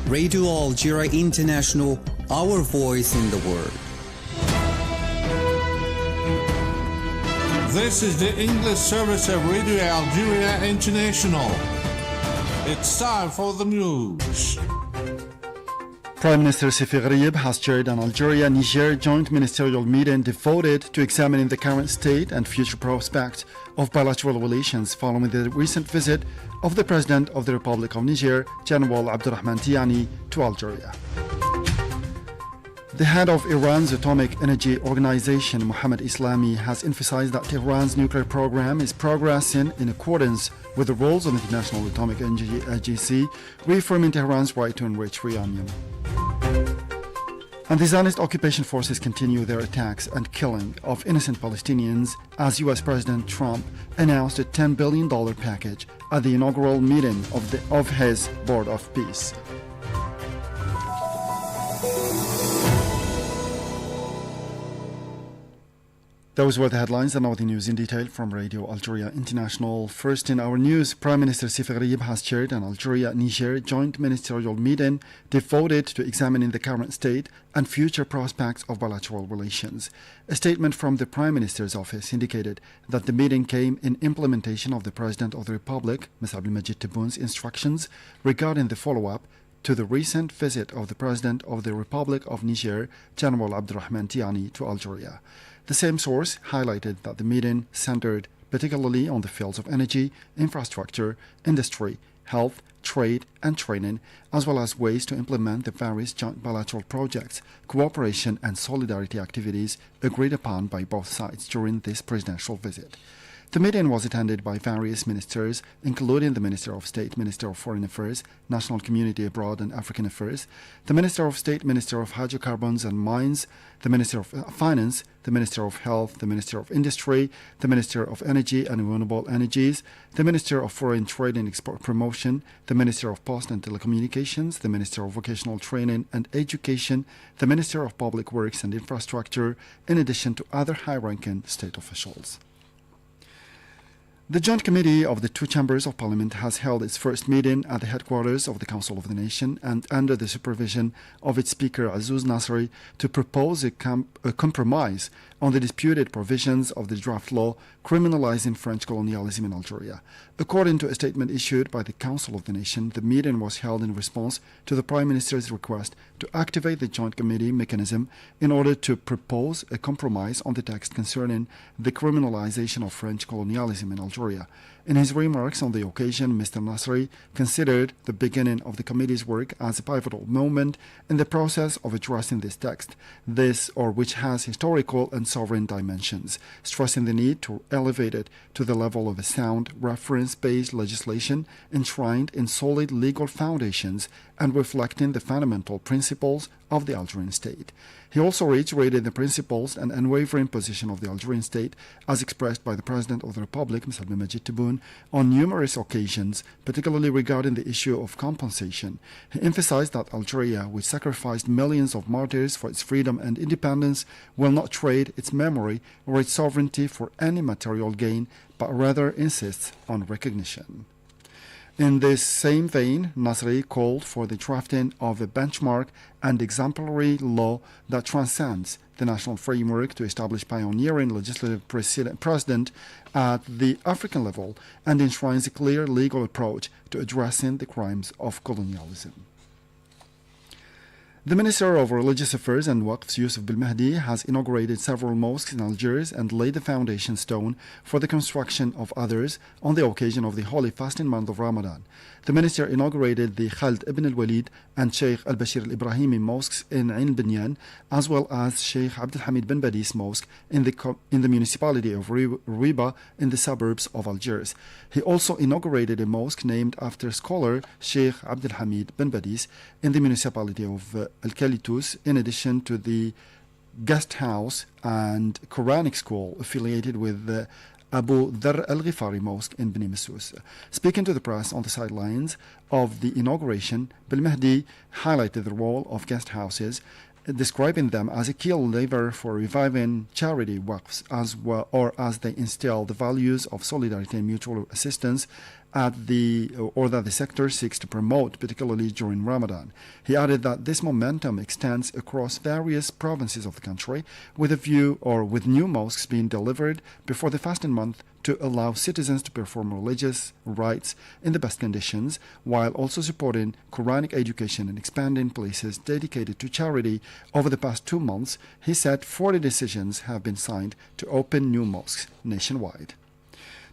Radio Algeria International, our voice in the world. This is the English service of Radio Algeria International. It's time for the news. Prime Minister Sefi Gharieb has chaired an Algeria-Niger joint ministerial meeting devoted to examining the current state and future prospects of bilateral relations following the recent visit of the President of the Republic of Niger, General Abdurrahman Tiani, to Algeria. The head of Iran's Atomic Energy Organization, Mohammad Islami, has emphasized that Tehran's nuclear program is progressing in accordance with the rules of the International Atomic Energy Agency, reaffirming Tehran's right to enrich uranium. And the Zionist occupation forces continue their attacks and killing of innocent Palestinians as U.S. President Trump announced a $10 billion package at the inaugural meeting of his Board of Peace. Those were the headlines, and now the news in detail from Radio Algeria International. First in our news, Prime Minister Sefi Gharieb has chaired an Algeria-Niger joint ministerial meeting devoted to examining the current state and future prospects of bilateral relations. A statement from the Prime Minister's office indicated that the meeting came in implementation of the President of the Republic, Ms. Abdelmajid Tebboun's instructions regarding the follow-up to the recent visit of the President of the Republic of Niger, General Abdurrahman Tiani, to Algeria. The same source highlighted that the meeting centered particularly on the fields of energy, infrastructure, industry, health, trade, and training, as well as ways to implement the various joint bilateral projects, cooperation, and solidarity activities agreed upon by both sides during this presidential visit. The meeting was attended by various ministers, including the Minister of State, Minister of Foreign Affairs, National Community Abroad and African Affairs, the Minister of State, Minister of Hydrocarbons and Mines, the Minister of Finance, the Minister of Health, the Minister of Industry, the Minister of Energy and Renewable Energies, the Minister of Foreign Trade and Export Promotion, the Minister of Post and Telecommunications, the Minister of Vocational Training and Education, the Minister of Public Works and Infrastructure, in addition to other high-ranking state officials. The Joint Committee of the two Chambers of Parliament has held its first meeting at the headquarters of the Council of the Nation and under the supervision of its Speaker Azzouz Nasri to propose a compromise on the disputed provisions of the draft law criminalizing French colonialism in Algeria. According to a statement issued by the Council of the Nation, the meeting was held in response to the Prime Minister's request to activate the Joint Committee mechanism in order to propose a compromise on the text concerning the criminalization of French colonialism in Algeria. In his remarks on the occasion, Mr. Nasri considered the beginning of the committee's work as a pivotal moment in the process of addressing this text, which has historical and sovereign dimensions, stressing the need to elevate it to the level of a sound, reference-based legislation enshrined in solid legal foundations and reflecting the fundamental principles of the Algerian state. He also reiterated the principles and unwavering position of the Algerian state as expressed by the President of the Republic, Ms. Abdelmajid Tebboune, on numerous occasions, particularly regarding the issue of compensation. He emphasized that Algeria, which sacrificed millions of martyrs for its freedom and independence, will not trade its memory or its sovereignty for any material gain, but rather insists on recognition. In this same vein, Nasri called for the drafting of a benchmark and exemplary law that transcends the national framework to establish pioneering legislative precedent at the African level and enshrines a clear legal approach to addressing the crimes of colonialism. The Minister of Religious Affairs and Waqfs, Youssef Belmehdi, has inaugurated several mosques in Algiers and laid the foundation stone for the construction of others on the occasion of the holy fasting month of Ramadan. The Minister inaugurated the Khalid ibn al-Walid and Sheikh al-Bashir al-Ibrahimi mosques in Ain Binyan, as well as Sheikh Abdelhamid bin Badis Mosque in the municipality of Riba in the suburbs of Algiers. He also inaugurated a mosque named after scholar Sheikh Abdelhamid bin Badis in the municipality of Al-Khalitus, in addition to the guest house and Quranic school affiliated with the Abu Dharr al-Ghifari Mosque in Beni Masous. Speaking to the press on the sidelines of the inauguration, Belmehdi highlighted the role of guest houses describing them as a key lever for reviving charity works as well, or as they instill the values of solidarity and mutual assistance that the sector seeks to promote, particularly during Ramadan. He added that this momentum extends across various provinces of the country, with new mosques being delivered before the fasting month to allow citizens to perform religious rites in the best conditions, while also supporting Quranic education and expanding places dedicated to charity. Over the past 2 months, he said 40 decisions have been signed to open new mosques nationwide.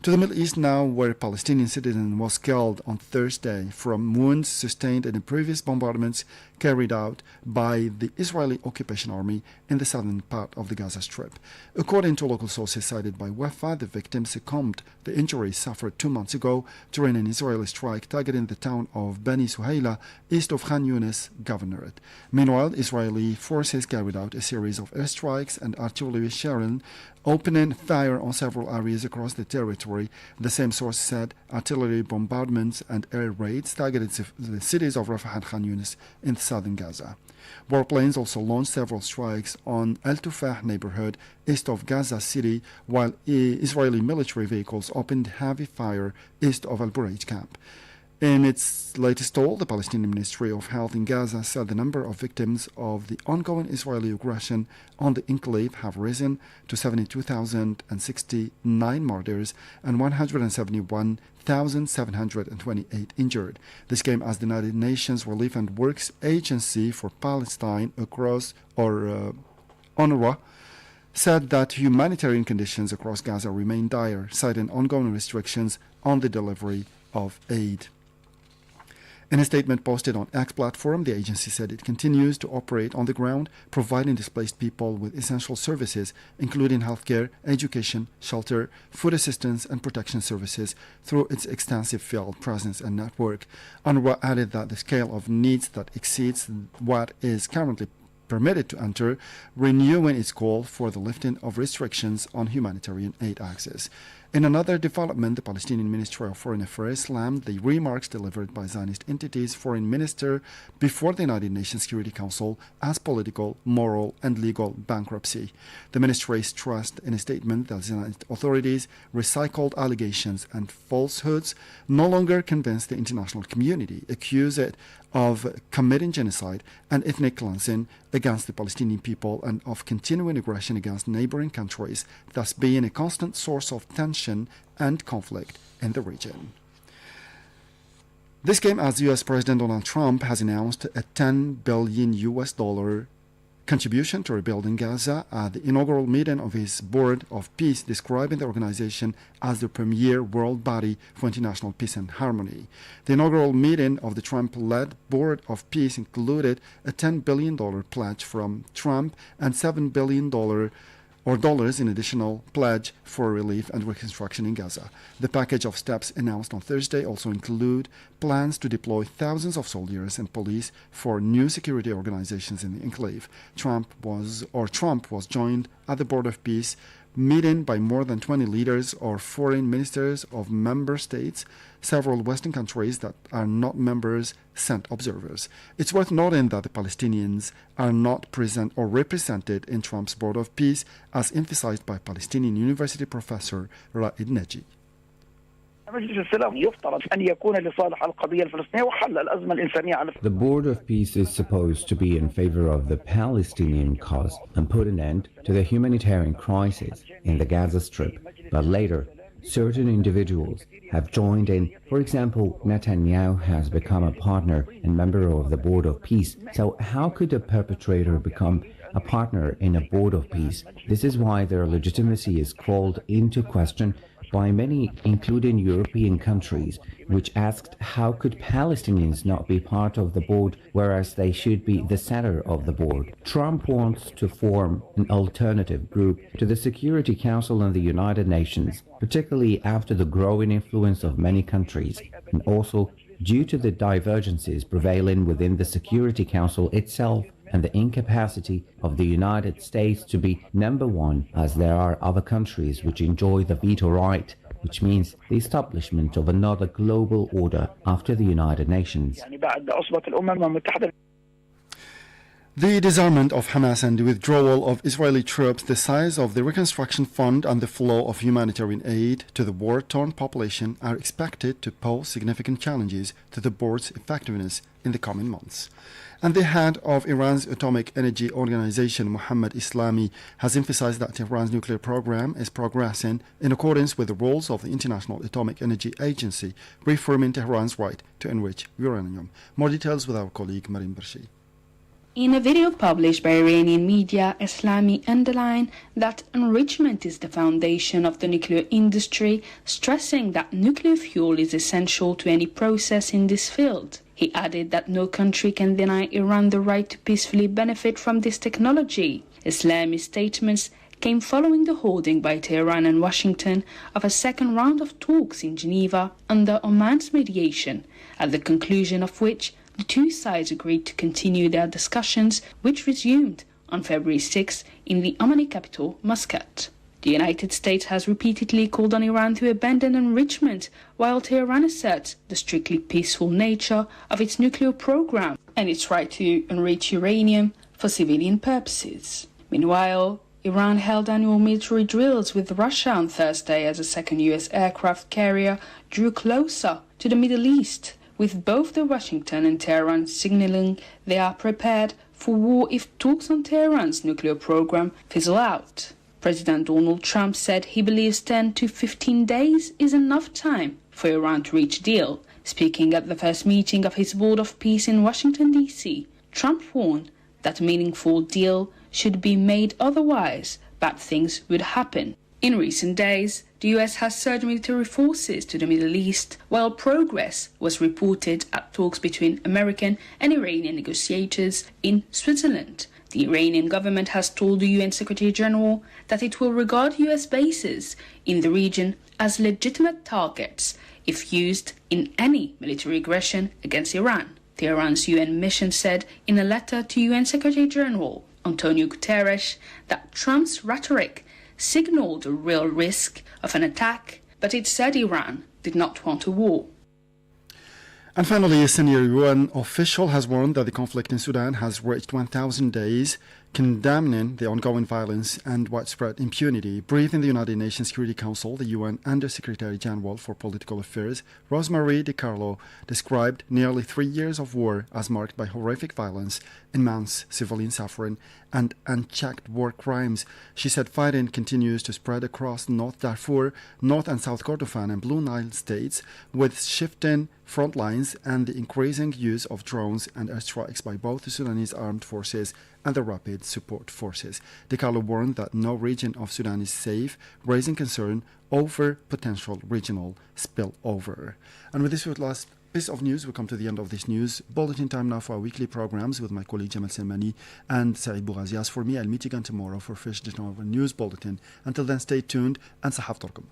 To the Middle East now, where a Palestinian citizen was killed on Thursday from wounds sustained in the previous bombardments carried out by the Israeli occupation army in the southern part of the Gaza Strip. According to local sources cited by WAFA, the victim succumbed to the injuries suffered 2 months ago during an Israeli strike targeting the town of Bani Suhaila, east of Khan Yunis Governorate. Meanwhile, Israeli forces carried out a series of airstrikes and artillery shelling, opening fire on several areas across the territory. The same source said artillery bombardments and air raids targeted the cities of Rafah and Khan Yunis in southern Gaza. Warplanes also launched several strikes on Al Tufah neighborhood east of Gaza City, while Israeli military vehicles opened heavy fire east of Al Bureij camp. In its latest toll, the Palestinian Ministry of Health in Gaza said the number of victims of the ongoing Israeli aggression on the enclave have risen to 72,069 martyrs and 171,728 injured. This came as the United Nations Relief and Works Agency for Palestine UNRWA said that humanitarian conditions across Gaza remain dire, citing ongoing restrictions on the delivery of aid. In a statement posted on X platform, the agency said it continues to operate on the ground, providing displaced people with essential services, including healthcare, education, shelter, food assistance, and protection services through its extensive field presence and network. UNRWA added that the scale of needs that exceeds what is currently permitted to enter, renewing its call for the lifting of restrictions on humanitarian aid access. In another development, the Palestinian Ministry of Foreign Affairs slammed the remarks delivered by Zionist entities' foreign minister before the United Nations Security Council as political, moral, and legal bankruptcy. The ministry stressed in a statement that Zionist authorities' recycled allegations and falsehoods no longer convince the international community, accuse it of committing genocide and ethnic cleansing against the Palestinian people and of continuing aggression against neighboring countries, thus being a constant source of tension and conflict in the region. This came as U.S. President Donald Trump has announced a $10 billion contribution to rebuilding Gaza at the inaugural meeting of his Board of Peace, describing the organization as the premier world body for international peace and harmony. The inaugural meeting of the Trump-led Board of Peace included a $10 billion pledge from Trump and $7 billion in additional pledge for relief and reconstruction in Gaza. The package of steps announced on Thursday also include plans to deploy thousands of soldiers and police for new security organizations in the enclave. Trump was joined at the Board of Peace meeting by more than 20 leaders or foreign ministers of member states. Several Western countries that are not members sent observers. It's worth noting that the Palestinians are not present or represented in Trump's Board of Peace, as emphasized by Palestinian University professor Raed Neji. The Board of Peace is supposed to be in favor of the Palestinian cause and put an end to the humanitarian crisis in the Gaza Strip, but later certain individuals have joined in. For example, Netanyahu has become a partner and member of the Board of Peace. So how could a perpetrator become a partner in a Board of Peace? This is why their legitimacy is called into question by many, including European countries, which asked how could Palestinians not be part of the board, whereas they should be the center of the board. Trump wants to form an alternative group to the Security Council and the United Nations, particularly after the growing influence of many countries, and also due to the divergences prevailing within the Security Council itself and the incapacity of the United States to be number one, as there are other countries which enjoy the veto right, which means the establishment of another global order after the United Nations. The disarmament of Hamas and the withdrawal of Israeli troops, the size of the reconstruction fund and the flow of humanitarian aid to the war-torn population are expected to pose significant challenges to the board's effectiveness in the coming months. And the head of Iran's Atomic Energy Organization, Mohammad Islami, has emphasized that Tehran's nuclear program is progressing in accordance with the rules of the International Atomic Energy Agency, reaffirming Tehran's right to enrich uranium. More details with our colleague Marin Barshi. In a video published by Iranian media, Islami underlined that enrichment is the foundation of the nuclear industry, stressing that nuclear fuel is essential to any process in this field. He added that no country can deny Iran the right to peacefully benefit from this technology. Islami's statements came following the holding by Tehran and Washington of a second round of talks in Geneva under Oman's mediation, at the conclusion of which the two sides agreed to continue their discussions, which resumed on February 6 in the Omani capital, Muscat. The United States has repeatedly called on Iran to abandon enrichment, while Tehran asserts the strictly peaceful nature of its nuclear program and its right to enrich uranium for civilian purposes. Meanwhile, Iran held annual military drills with Russia on Thursday as a second U.S. aircraft carrier drew closer to the Middle East, with both the Washington and Tehran signaling they are prepared for war if talks on Tehran's nuclear program fizzle out. President Donald Trump said he believes 10 to 15 days is enough time for Iran to reach a deal. Speaking at the first meeting of his Board of Peace in Washington, D.C., Trump warned that a meaningful deal should be made, otherwise bad things would happen. In recent days, the US has surged military forces to the Middle East, while progress was reported at talks between American and Iranian negotiators in Switzerland. The Iranian government has told the UN Secretary General that it will regard US bases in the region as legitimate targets if used in any military aggression against Iran. Tehran's UN mission said in a letter to UN Secretary General Antonio Guterres that Trump's rhetoric signaled a real risk of an attack, but it said Iran did not want a war. And finally, a senior UN official has warned that the conflict in Sudan has reached 1,000 days, condemning the ongoing violence and widespread impunity. Briefed in the United Nations Security Council, the UN Under-Secretary General for Political Affairs, Rosemarie DiCarlo, described nearly 3 years of war as marked by horrific violence, immense civilian suffering, and unchecked war crimes. She said fighting continues to spread across North Darfur, North and South Kordofan and Blue Nile states, with shifting front lines and the increasing use of drones and airstrikes by both the Sudanese armed forces and the rapid support forces. DiCarlo warned that no region of Sudan is safe, raising concern over potential regional spillover. And with this last piece of news, we come to the end of this news bulletin. Time now for our weekly programs with my colleague Jamal Selmani and Saeed Boughazi. As for me, I'll meet you again tomorrow for a fresh edition of our news bulletin. Until then, stay tuned and Sahaf Torkum.